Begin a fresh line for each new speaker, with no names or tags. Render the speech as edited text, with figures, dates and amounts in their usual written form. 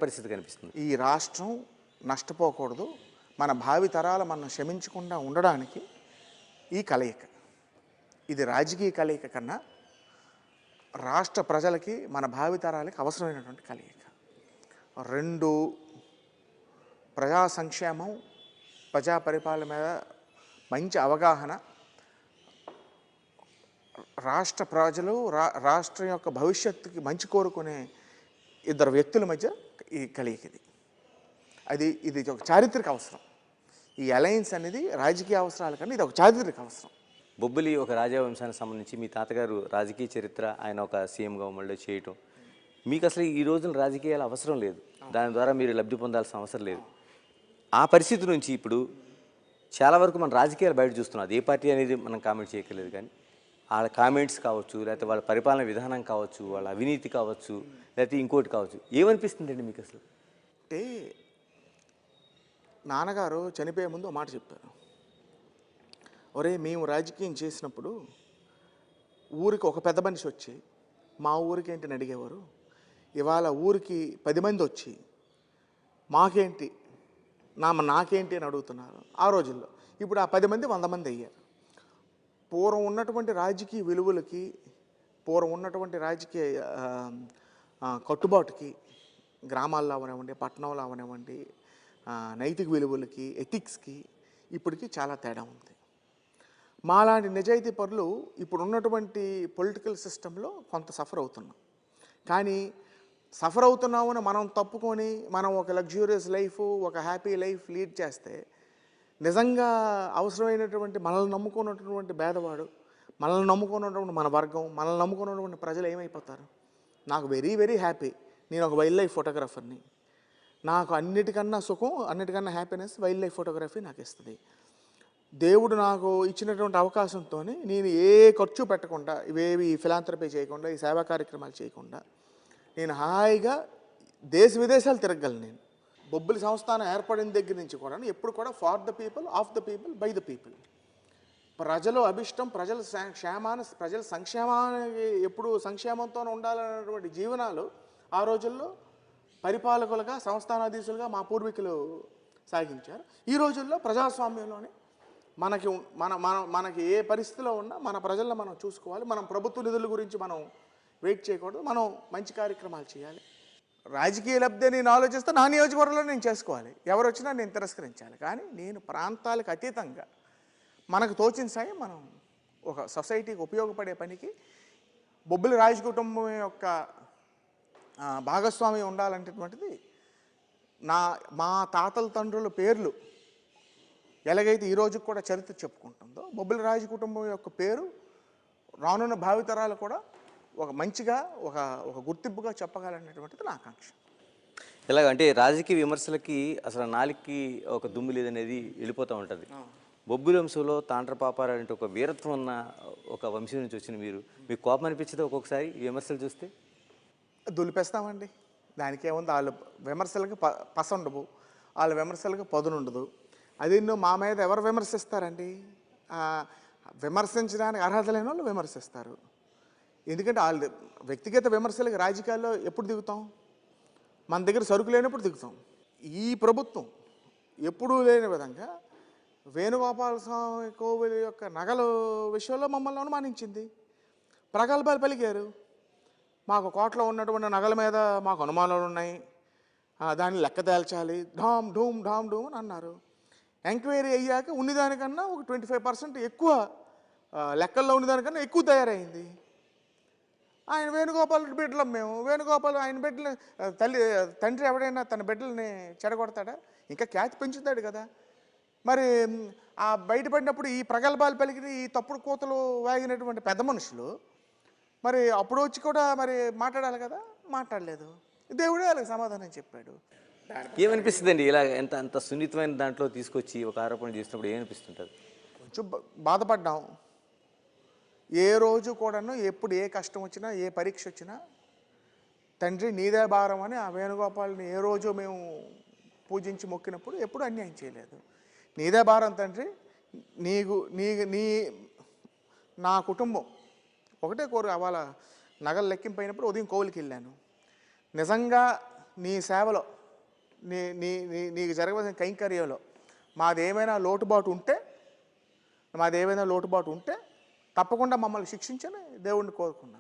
పరిస్థితి కనిపిస్తుంది.
ఈ రాష్ట్రం నష్టపోకూడదు, మన భావి తరాలు మనం క్షమించకుండా ఉండడానికి ఈ కలయిక, ఇది రాజకీయ కలయిక కన్నా రాష్ట్ర ప్రజలకి మన భావి తరాలకి అవసరమైనటువంటి కలయిక. రెండు, ప్రజా సంక్షేమం, ప్రజా పరిపాలన మీద మంచి అవగాహన, రాష్ట్ర ప్రజలు రాష్ట్రం యొక్క భవిష్యత్తుకి మంచి కోరుకునే ఇద్దరు వ్యక్తుల మధ్య ఈ కలయిక ఇది ఒక చారిత్రక అవసరం. ఈ అలయన్స్ అనేది రాజకీయ అవసరాల కన్నా ఇది ఒక చారిత్రక అవసరం.
బొబ్బిలి ఒక రాజవంశానికి సంబంధించి మీ తాతగారు రాజకీయ చరిత్ర, ఆయన ఒక సీఎంగా మళ్ళీ చేయటం, మీకు అసలు ఈ రోజున రాజకీయాలు అవసరం లేదు, దాని ద్వారా మీరు లబ్ధి పొందాల్సిన అవసరం లేదు. ఆ పరిస్థితి నుంచి ఇప్పుడు చాలా వరకు మన రాజకీయాలు బయట చూస్తున్నాం. అది ఏ పార్టీ అనేది మనం కామెంట్ చేయక్కర్లేదు, కానీ వాళ్ళ కామెంట్స్ కావచ్చు, లేకపోతే వాళ్ళ పరిపాలన విధానం కావచ్చు, వాళ్ళ అవినీతి కావచ్చు, లేకపోతే ఇంకోటి కావచ్చు, ఏమనిపిస్తుందండి మీకు అసలు?
అంటే నాన్నగారు చనిపోయే ముందు ఒక మాట చెప్పారు, ఒరే మేము రాజకీయం చేసినప్పుడు ఊరికి ఒక పెద్ద మనిషి వచ్చి మా ఊరికి ఏంటి అని అడిగేవారు, ఇవాళ ఊరికి 10 మంది వచ్చి మాకేంటి నాకేంటి అని అడుగుతున్నారు ఆ రోజుల్లో. ఇప్పుడు ఆ 10 మంది 100 మంది అయ్యారు. పూర్వం ఉన్నటువంటి రాజకీయ విలువలకి, పూర్వం ఉన్నటువంటి రాజకీయ కట్టుబాటుకి, గ్రామాల్లో అవనివ్వండి, పట్టణంలో అవనివ్వండి, నైతిక విలువలకి, ఎథిక్స్కి ఇప్పటికి చాలా తేడా ఉంది. మాలాంటి నిజాయితీ పరులు ఇప్పుడు ఉన్నటువంటి పొలిటికల్ సిస్టంలో కొంత సఫర్ అవుతున్నాం. కానీ సఫర్ అవుతున్నామని మనం తప్పుకొని మనం ఒక లగ్జూరియస్ లైఫ్, ఒక హ్యాపీ లైఫ్ లీడ్ చేస్తే నిజంగా అవసరమైనటువంటి మనల్ని నమ్ముకున్నటువంటి పేదవాడు, మనల్ని నమ్ముకున్నటువంటి మన వర్గం, మనల్ని నమ్ముకున్నటువంటి ప్రజలు ఏమైపోతారు? నాకు వెరీ వెరీ హ్యాపీ, నేను ఒక వైల్డ్ లైఫ్ ఫోటోగ్రాఫర్ని, నాకు అన్నిటికన్నా సుఖం, అన్నిటికన్నా హ్యాపీనెస్ వైల్డ్ లైఫ్ ఫోటోగ్రఫీ నాకు ఇస్తుంది. దేవుడు నాకు ఇచ్చినటువంటి అవకాశంతో నేను ఏ ఖర్చు పెట్టకుండా, ఇవేవి ఫిలాంథ్రపీ చేయకుండా, ఈ సేవా కార్యక్రమాలు చేయకుండా నేను హాయిగా దేశ విదేశాలు తిరగలను. నేను బొబ్బిలి సంస్థానం ఏర్పడిన దగ్గర నుంచి కూడా ఎప్పుడు కూడా for the people, of the people, by the people, ప్రజలు అభిష్టం, ప్రజల ప్రజల సంక్షేమానికి ఎప్పుడు సంక్షేమంతో ఉండాలన్నటువంటి జీవనాలు ఆ రోజుల్లో పరిపాలకులుగా, సంస్థానాధీశులుగా మా పూర్వీకులు సాగించారు. ఈ రోజుల్లో ప్రజాస్వామ్యంలోనే మనకి ఏ పరిస్థితిలో ఉన్నా మన ప్రజలను మనం చూసుకోవాలి. మనం ప్రభుత్వ నిధుల గురించి మనం వెయిట్ చేయకూడదు, మనం మంచి కార్యక్రమాలు చేయాలి. రాజకీయ లబ్ధి నేను ఆలోచిస్తే నా నియోజకవర్గంలో నేను చేసుకోవాలి, ఎవరు వచ్చినా నేను తిరస్కరించాలి. కానీ నేను ప్రాంతాలకు అతీతంగా మనకు తోచిన సాయం మనం ఒక సొసైటీకి ఉపయోగపడే పనికి బొబ్బిలి రాజకుటుంబం యొక్క భాగస్వామ్యం ఉండాలనేటువంటిది మా తాతల తండ్రుల పేర్లు ఎలాగైతే ఈరోజు కూడా చరిత్ర చెప్పుకుంటుందో, బొబ్బిలి రాజకుటుంబం యొక్క పేరు రానున్న భావితరాలు కూడా ఒక మంచిగా ఒక గుర్తింపుగా చెప్పగలనేటువంటిది నా ఆకాంక్ష.
ఎలాగంటే రాజకీయ విమర్శలకి అసలు నాలుగుకి ఒక దుమ్ము లేదనేది వెళ్ళిపోతూ ఉంటుంది. బొబ్బిలి వంశంలో తాండ్రపాపారావు అంటే ఒక వీరత్వం ఉన్న ఒక వంశం నుంచి వచ్చిన మీకు కోపం అనిపించదు ఒక్కొక్కసారి ఈ విమర్శలు చూస్తే?
దులిపేస్తామండి, దానికేముంది. వాళ్ళ విమర్శలకి పస ఉండవు, వాళ్ళ విమర్శలకి పదునుండదు. అది మా మీద ఎవరు విమర్శిస్తారండి? విమర్శించడానికి అర్హత లేని వాళ్ళు విమర్శిస్తారు. ఎందుకంటే వాళ్ళు వ్యక్తిగత విమర్శలకి రాజకీయాల్లో ఎప్పుడు దిగుతాం? మన దగ్గర సరుకు లేనప్పుడు దిగుతాం. ఈ ప్రభుత్వం ఎప్పుడూ లేని విధంగా వేణుగోపాల స్వామి కోవిల యొక్క నగల విషయంలో మమ్మల్ని అనుమానించింది, ప్రగల్భాలు పలికారు. మాకు కోట్లో ఉన్నటువంటి నగల మీద మాకు అనుమానాలు ఉన్నాయి, దాన్ని లెక్క తేల్చాలి, ఢామ్ ఢూమ్ ఢామ్ ఢూమ్ అని అన్నారు. ఎంక్వైరీ అయ్యాక ఉన్నదానికన్నా ఒక 25% ఎక్కువ, లెక్కల్లో ఉన్నదానికన్నా ఎక్కువ తయారైంది. ఆయన వేణుగోపాల్ బిడ్డలం మేము, వేణుగోపాల్ ఆయన బిడ్డలు తండ్రి ఎవడైనా తన బిడ్డల్ని చెడగొడతాడా? ఇంకా ఖ్యాతి పెంచుతాడు కదా. మరి ఆ బయటపడినప్పుడు ఈ ప్రగల్భాలు పలికిన, ఈ తప్పుడు కూతలు వాగినటువంటి పెద్ద మనుషులు మరి అప్పుడు వచ్చి కూడా మరి మాట్లాడాలి కదా, మాట్లాడలేదు. దేవుడే వాళ్ళకి సమాధానం చెప్పాడు.
ఏమనిపిస్తుందండి ఇలా అంత సున్నితమైన దాంట్లో తీసుకొచ్చి ఒక ఆరోపణ చేసినప్పుడు ఏమనిపిస్తుంటుంది?
కొంచెం బాధపడ్డాం. ఏ రోజు కూడాను ఎప్పుడు ఏ కష్టం వచ్చినా, ఏ పరీక్ష వచ్చినా తండ్రి నీదే భారం అని ఆ వేణుగోపాల్ని ఏ రోజు మేము పూజించి మొక్కినప్పుడు ఎప్పుడు అన్యాయం చేయలేదు. నీదే భారం తండ్రి, నా కుటుంబం ఒకటే కోరు. అవాళ నగలు లెక్కింపైనప్పుడు ఉదయం కోవిలికి వెళ్ళాను. నిజంగా నీ సేవలో నీకు జరగవలసిన కైంకర్యంలో మాదేమైనా లోటుబాటు ఉంటే తప్పకుండా మమ్మల్ని శిక్షించని దేవుణ్ణి కోరుకున్నాను.